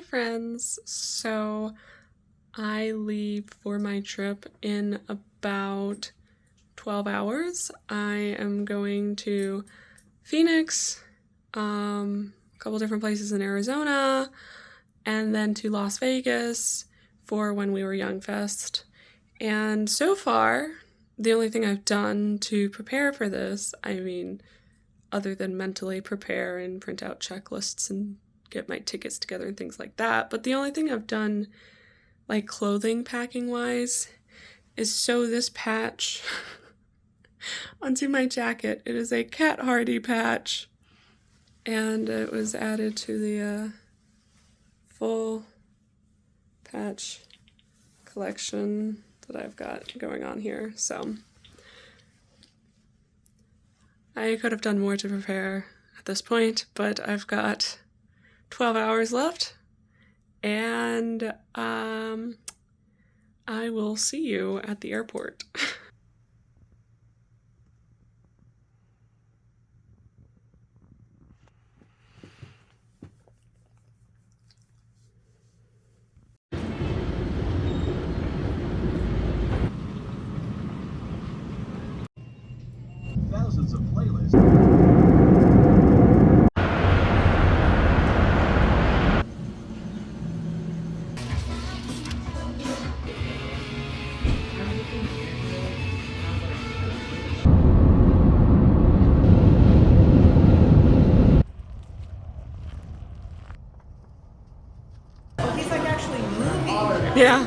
friends. So I leave for my trip in about 12 hours. I am going to Phoenix, a couple different places in Arizona, and then to Las Vegas for When We Were Young Fest. And so far, the only thing I've done to prepare for this, I mean, other than mentally prepare and print out checklists and get my tickets together and things like that, but the only thing I've done, like clothing packing wise, is sew this patch onto my jacket. It is a Cat Hardy patch, and it was added to the full patch collection that I've got going on here. So I could have done more to prepare at this point, but I've got 12 hours left, and I will see you at the airport. Thousands of playlists. He's like actually moving. Yeah.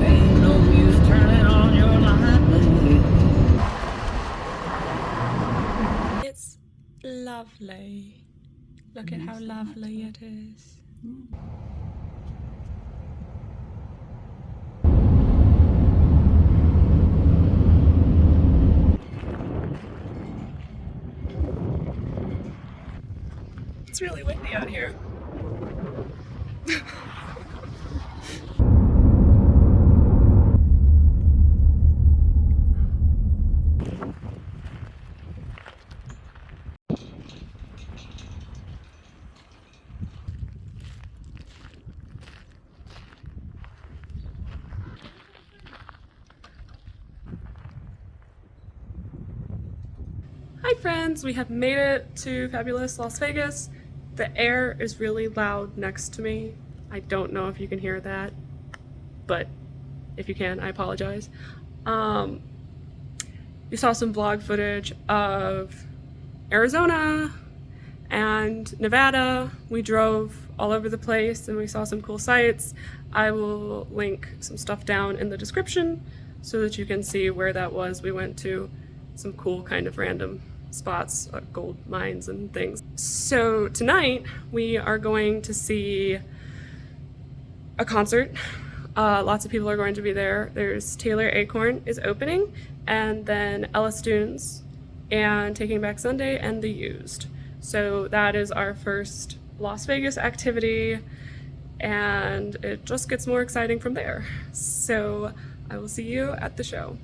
Ain't no use turning on your light, baby. It's lovely. Look at how lovely it is. It's really windy out here. Hi friends, we have made it to fabulous Las Vegas. The air is really loud next to me. I don't know if you can hear that, but if you can, I apologize. You saw some vlog footage of Arizona and Nevada. We drove all over the place and we saw some cool sights. I will link some stuff down in the description so that you can see where that was. We went to some cool kind of random spots, gold mines and things. So tonight we are going to see a concert. Lots of people are going to be there. There's Taylor Acorn is opening, and then Ellis Dunes and Taking Back Sunday and The Used. So that is our first Las Vegas activity, and it just gets more exciting from there. So I will see you at the show.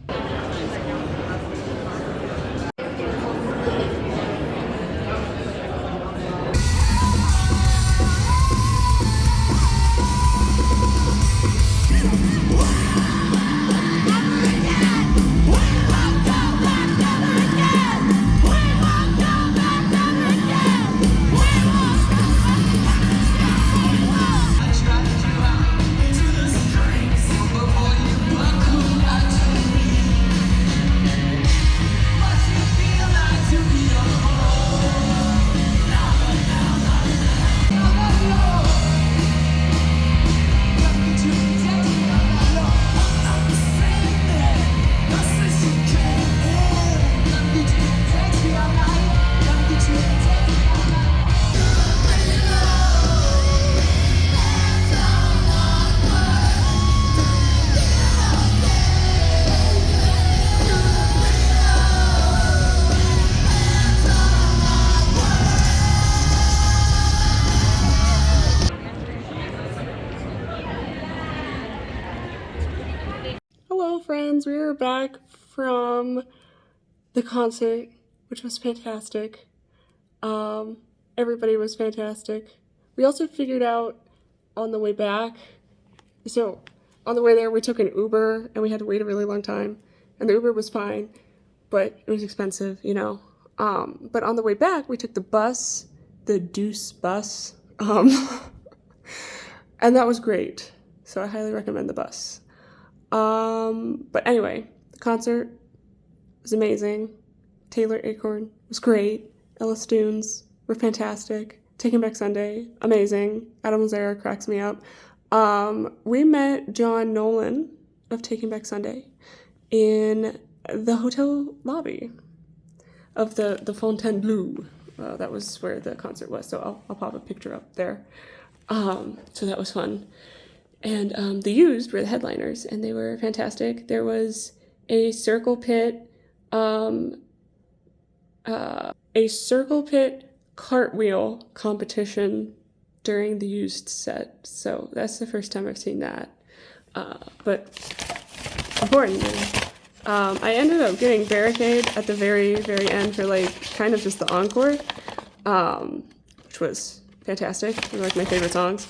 friends, we were back from the concert, which was fantastic. Everybody was fantastic. We also figured out on the way back, so on the way there we took an Uber and we had to wait a really long time, and the Uber was fine, but it was expensive, you know. But on the way back we took the bus, the Deuce bus, and that was great. So I highly recommend the bus. But anyway, the concert was amazing. Taylor Acorn was great. Ellis Dunes were fantastic. Taking Back Sunday, amazing. Adam Lazara cracks me up. We met John Nolan of Taking Back Sunday in the hotel lobby of the Fontainebleau. That was where the concert was, so I'll pop a picture up there. So that was fun. And The Used were the headliners, and they were fantastic. There was a circle pit cartwheel competition during the Used set, so that's the first time I've seen that. But importantly, I ended up getting Barricade at the very, very end for like kind of just the encore, which was fantastic. They were like my favorite songs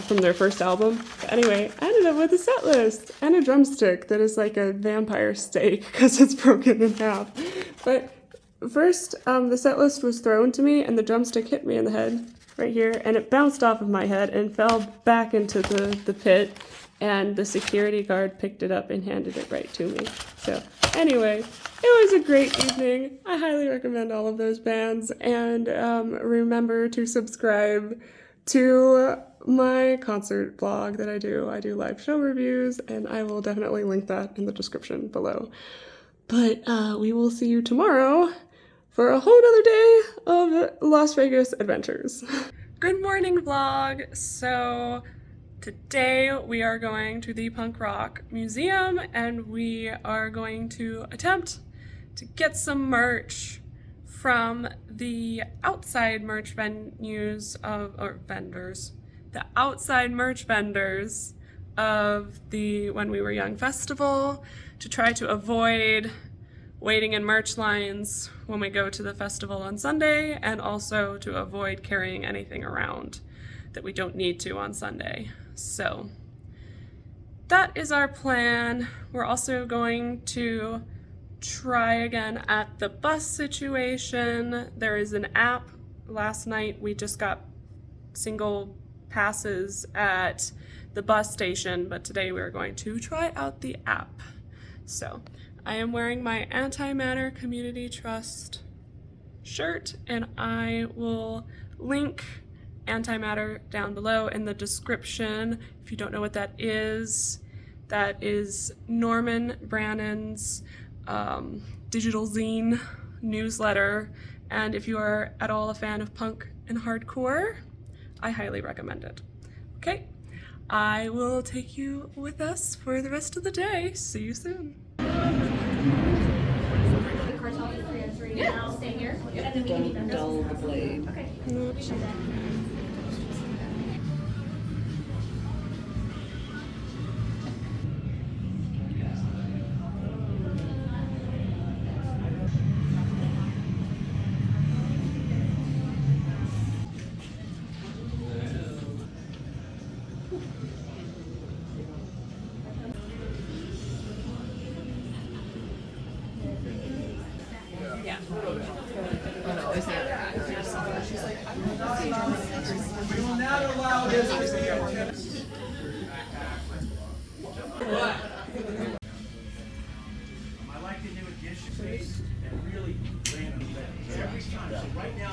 from their first album. But anyway, I ended up with a set list and a drumstick that is like a vampire steak because it's broken in half. But first, the set list was thrown to me and the drumstick hit me in the head right here, and it bounced off of my head and fell back into the pit, and the security guard picked it up and handed it right to me. So anyway, it was a great evening. I highly recommend all of those bands, and remember to subscribe to my concert blog that I do. I do live show reviews, and I will definitely link that in the description below. But we will see you tomorrow for a whole nother day of Las Vegas adventures. Good morning, vlog. So today we are going to the Punk Rock Museum, and we are going to attempt to get some merch from the outside merch venues the outside merch vendors of the When We Were Young festival, to try to avoid waiting in merch lines when we go to the festival on Sunday, and also to avoid carrying anything around that we don't need to on Sunday. So that is our plan. We're also going to try again at the bus situation. There is an app. Last night we just got single passes at the bus station, but today we're going to try out the app. So I am wearing my Antimatter Community Trust shirt, and I will link Antimatter down below in the description. If you don't know what that is Norman Brannon's digital zine newsletter, and if you are at all a fan of punk and hardcore, I highly recommend it. Okay, I will take you with us for the rest of the day. See you soon. Don't dull the blade. Okay. Yeah. We will not allow this to be a I like the new addition space and really random things. Every time. So right now,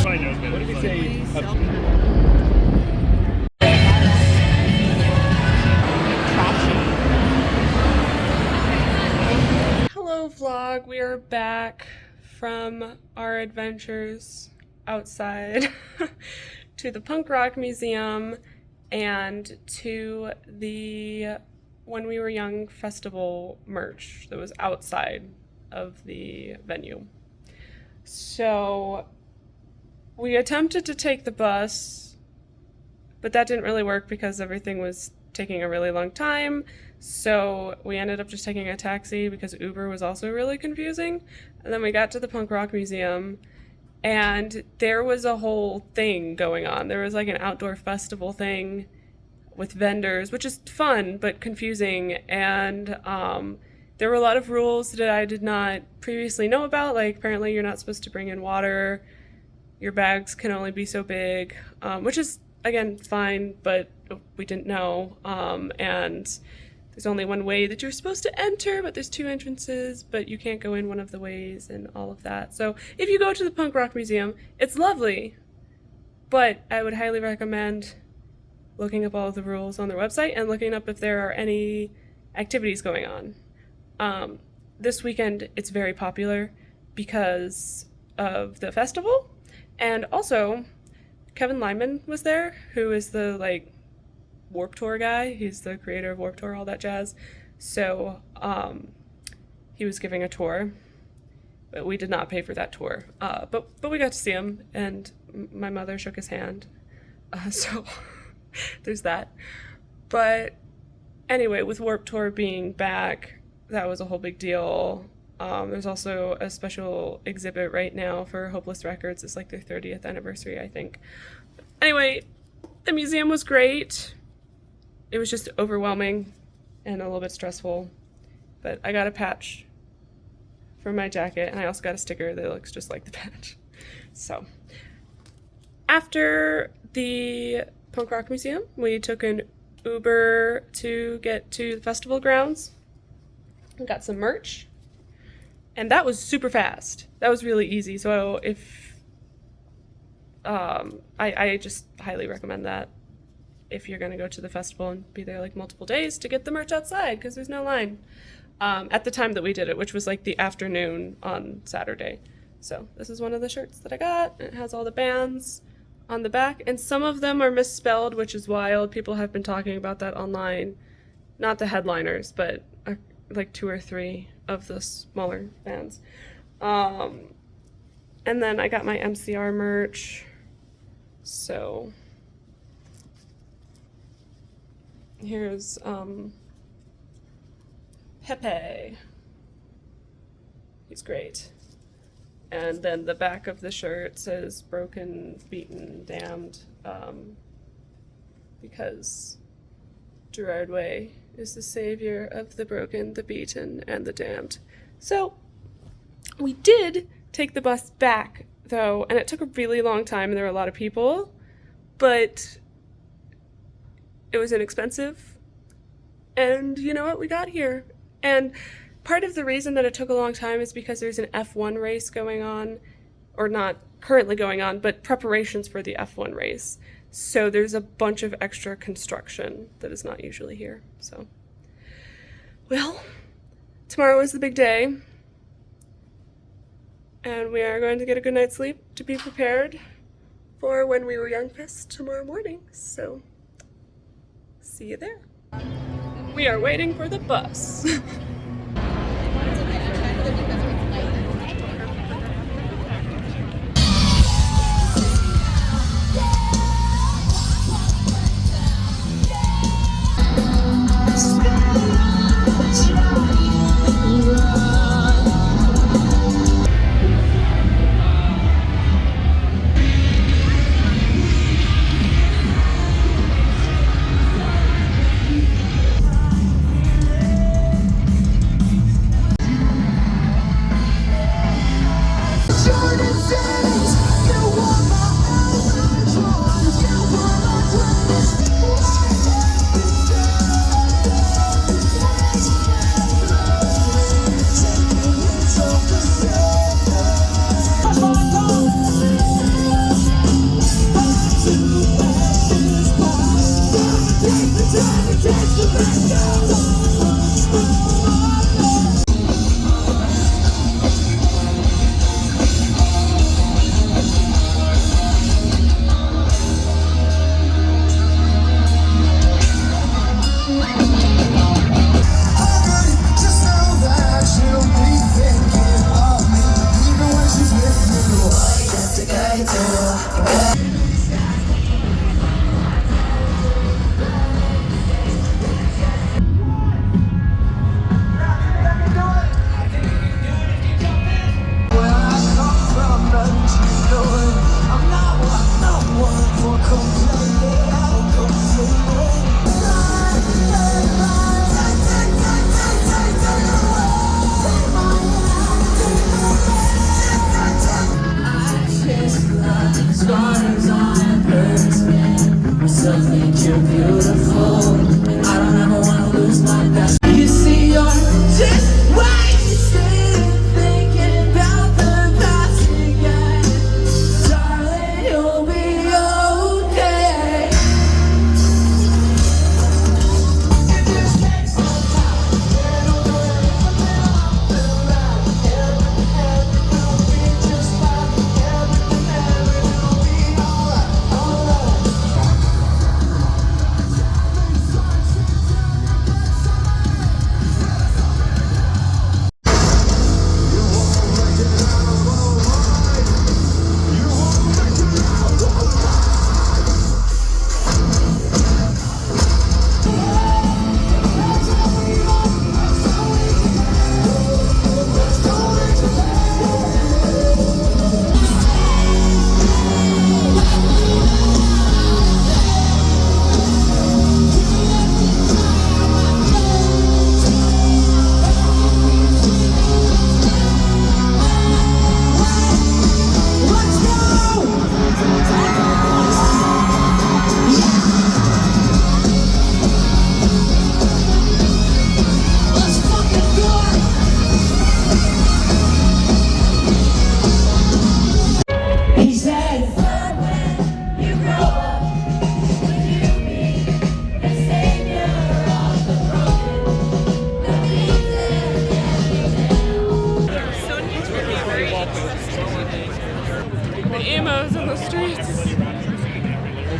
What did we say? Hello vlog, we are back from our adventures outside to the Punk Rock Museum and to the When We Were Young festival merch that was outside of the venue. So we attempted to take the bus but that didn't really work because everything was taking a really long time. So we ended up just taking a taxi because Uber was also really confusing. And then we got to the Punk Rock Museum, and there was a whole thing going on. There was like an outdoor festival thing with vendors, which is fun but confusing. And there were a lot of rules that I did not previously know about. Like, apparently you're not supposed to bring in water. Your bags can only be so big, which is, again, fine, but we didn't know. And there's only one way that you're supposed to enter, but there's 2 entrances, but you can't go in one of the ways and all of that. So if you go to the Punk Rock Museum, it's lovely, but I would highly recommend looking up all of the rules on their website and looking up if there are any activities going on. This weekend, it's very popular because of the festival, and also Kevin Lyman was there, who is the, like, Warped Tour guy. He's the creator of Warped Tour, all that jazz. So he was giving a tour, but we did not pay for that tour. But we got to see him, and my mother shook his hand. So there's that. But anyway, with Warped Tour being back, that was a whole big deal. There's also a special exhibit right now for Hopeless Records. It's like their 30th anniversary, I think. Anyway, the museum was great. It was just overwhelming and a little bit stressful, but I got a patch for my jacket, and I also got a sticker that looks just like the patch. So after the Punk Rock Museum, we took an Uber to get to the festival grounds and got some merch, and that was super fast. That was really easy. So if I just highly recommend that if you're going to go to the festival and be there like multiple days, to get the merch outside, because there's no line at the time that we did it, which was like the afternoon on Saturday. So this is one of the shirts that I got. It has all the bands on the back, and some of them are misspelled, which is wild. People have been talking about that online. Not the headliners, but like 2 or 3 of the smaller bands. And then I got my MCR merch. So here's Pepe. He's great. And then the back of the shirt says broken, beaten, damned, because Gerard Way is the savior of the broken, the beaten, and the damned. So we did take the bus back, though, and it took a really long time, and there were a lot of people, but it was inexpensive, and you know what, we got here. And part of the reason that it took a long time is because there's an F1 race going on, or not currently going on, but preparations for the F1 race. So there's a bunch of extra construction that is not usually here. So, well, tomorrow is the big day, and we are going to get a good night's sleep to be prepared for When We Were Young Fest tomorrow morning. So, see you there. We are waiting for the bus.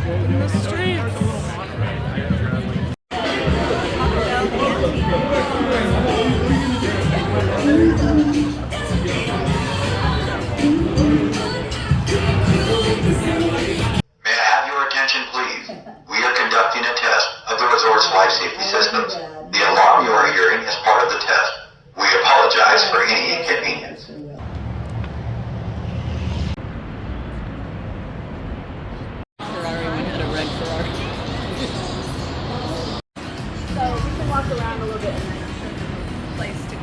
in the streets. May I have your attention, please? We are conducting a test of the resort's life safety systems. The alarm you are hearing is part of the test. We apologize for any inconvenience. Ferrari, we had a red Ferrari. So we can walk around a little bit and then place to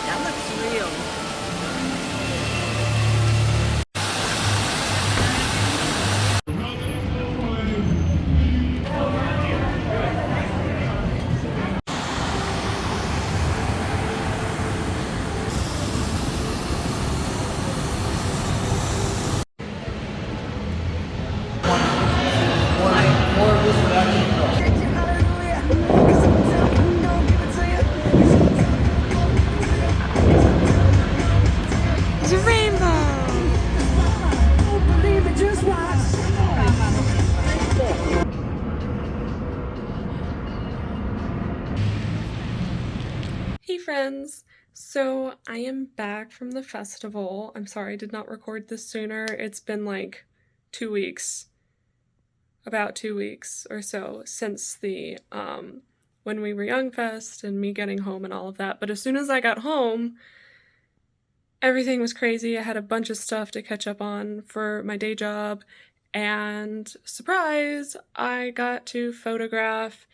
that looks real. There's a rainbow! Hey friends! So I am back from the festival. I'm sorry I did not record this sooner. It's been like 2 weeks. About 2 weeks or so since the When We Were Young Fest and me getting home and all of that. But as soon as I got home, everything was crazy. I had a bunch of stuff to catch up on for my day job, and surprise, I got to photograph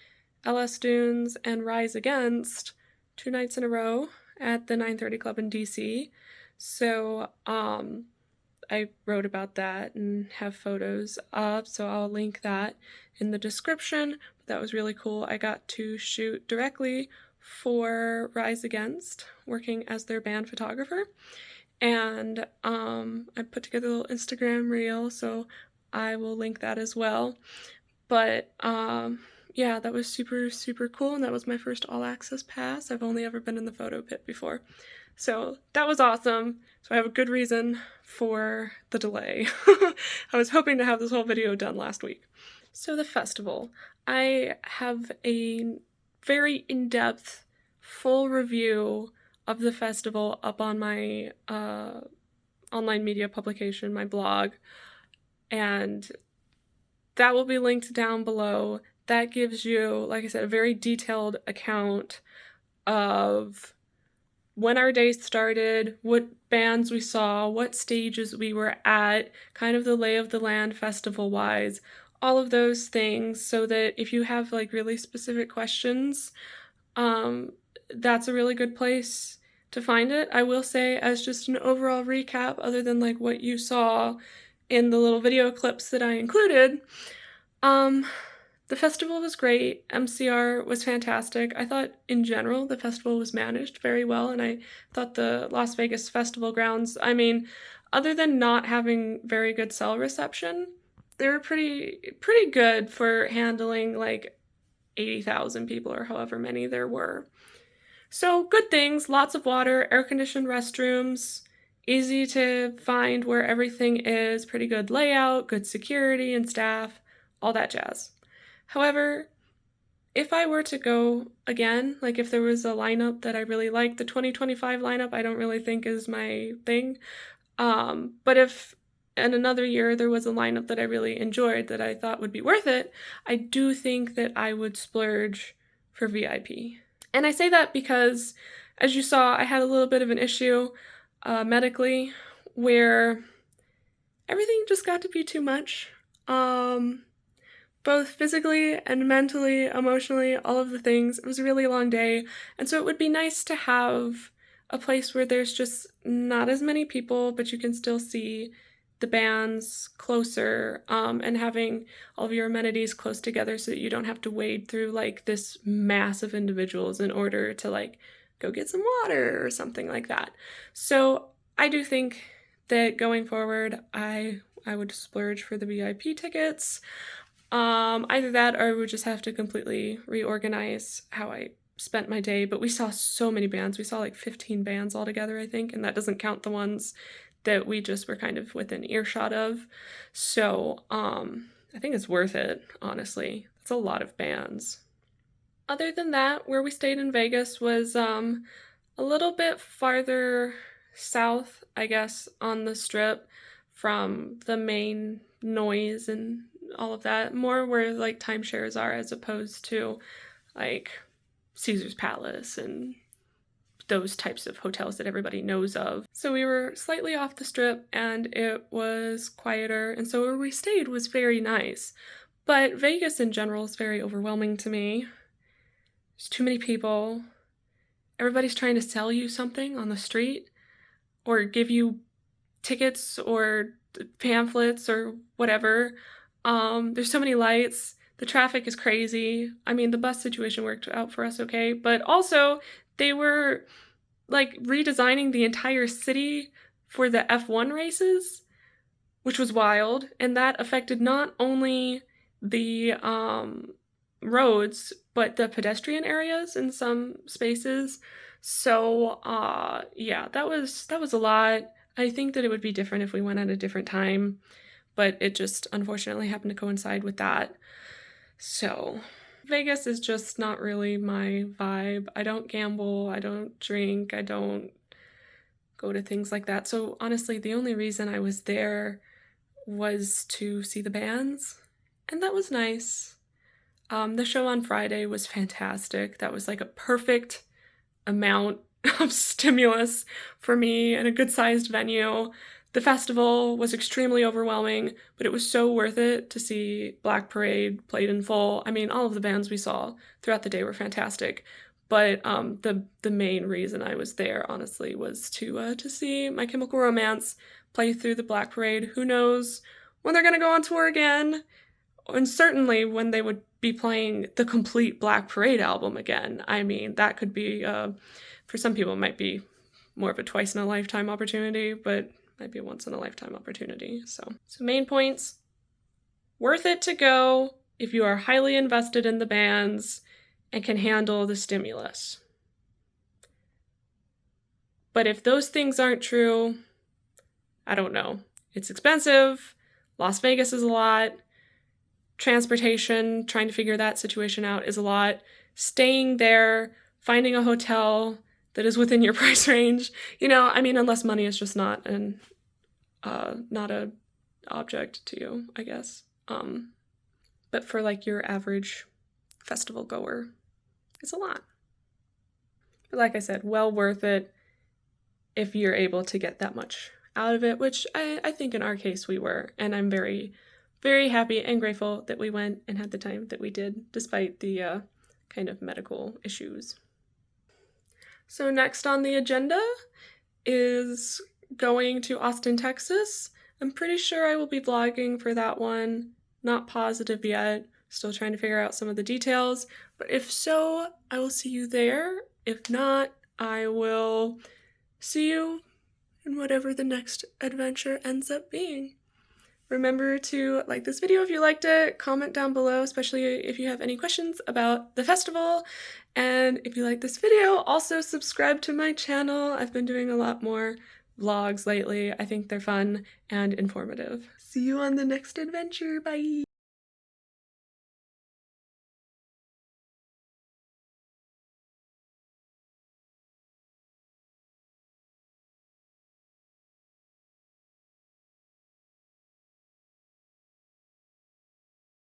LS Dunes and Rise Against 2 nights in a row at the 930 Club in DC. So I wrote about that and have photos up, so I'll link that in the description. That was really cool. I got to shoot directly for Rise Against, working as their band photographer, and I put together a little Instagram reel, so I will link that as well. But yeah, that was super, super cool, and that was my first all-access pass. I've only ever been in the photo pit before. So that was awesome. So I have a good reason for the delay. I was hoping to have this whole video done last week. So the festival. I have a very in-depth, full review of the festival up on my online media publication, my blog, and that will be linked down below. That gives you, like I said, a very detailed account of when our day started, what bands we saw, what stages we were at, kind of the lay of the land festival-wise, all of those things, so that if you have like really specific questions, that's a really good place to find it. I will say, as just an overall recap, other than like what you saw in the little video clips that I included, the festival was great. MCR was fantastic. I thought in general the festival was managed very well, and I thought the Las Vegas festival grounds, I mean, other than not having very good cell reception, they were pretty good for handling like 80,000 people or however many there were. So good things, lots of water, air-conditioned restrooms, easy to find where everything is, pretty good layout, good security and staff, all that jazz. However, if I were to go again, like if there was a lineup that I really liked, the 2025 lineup I don't really think is my thing, but if in another year there was a lineup that I really enjoyed that I thought would be worth it, I do think that I would splurge for VIP. And I say that because, as you saw, I had a little bit of an issue medically where everything just got to be too much. Both physically and mentally, emotionally, all of the things. It was a really long day, and so it would be nice to have a place where there's just not as many people, but you can still see the bands closer, and having all of your amenities close together so that you don't have to wade through like this mass of individuals in order to like go get some water or something like that. So I do think that going forward, I would splurge for the VIP tickets. Either that or I would just have to completely reorganize how I spent my day. But we saw so many bands. We saw like 15 bands altogether, I think, and that doesn't count the ones that we just were kind of within earshot of. So I think it's worth it, honestly. It's a lot of bands. Other than that, where we stayed in Vegas was a little bit farther south, I guess, on the Strip from the main noise and all of that. More where like timeshares are as opposed to like Caesar's Palace and those types of hotels that everybody knows of. So we were slightly off the Strip and it was quieter, and so where we stayed was very nice. But Vegas in general is very overwhelming to me. There's too many people. Everybody's trying to sell you something on the street or give you tickets or pamphlets or whatever. There's so many lights. The traffic is crazy. I mean, the bus situation worked out for us okay, but also they were like redesigning the entire city for the F1 races, which was wild, and that affected not only the roads, but the pedestrian areas in some spaces. So yeah, that was a lot. I think that it would be different if we went at a different time, but it just unfortunately happened to coincide with that. So Vegas is just not really my vibe. I don't gamble, I don't drink, I don't go to things like that. So honestly, the only reason I was there was to see the bands, and that was nice. The show on Friday was fantastic. That was like a perfect amount of stimulus for me and a good-sized venue. The festival was extremely overwhelming, but it was so worth it to see Black Parade played in full. I mean, all of the bands we saw throughout the day were fantastic, but the main reason I was there, honestly, was to see My Chemical Romance play through the Black Parade. Who knows when they're gonna go on tour again, and certainly when they would be playing the complete Black Parade album again. I mean, that could be, for some people, it might be more of a twice-in-a-lifetime opportunity, but might be a once-in-a-lifetime opportunity. So main points: worth it to go if you are highly invested in the bands and can handle the stimulus. But if those things aren't true, I don't know. It's expensive. Las Vegas is a lot. Transportation, trying to figure that situation out is a lot. Staying there, finding a hotel that is within your price range, you know, I mean, unless money is just not a object to you, I guess. But for like your average festival goer, it's a lot. But like I said, well worth it if you're able to get that much out of it, which I think in our case we were, and I'm very, very happy and grateful that we went and had the time that we did, despite the kind of medical issues. So next on the agenda is going to Austin, Texas. I'm pretty sure I will be vlogging for that one. Not positive yet. Still trying to figure out some of the details. But if so, I will see you there. If not, I will see you in whatever the next adventure ends up being. Remember to like this video if you liked it, comment down below, especially if you have any questions about the festival. And if you like this video, also subscribe to my channel. I've been doing a lot more vlogs lately. I think they're fun and informative. See you on the next adventure. Bye!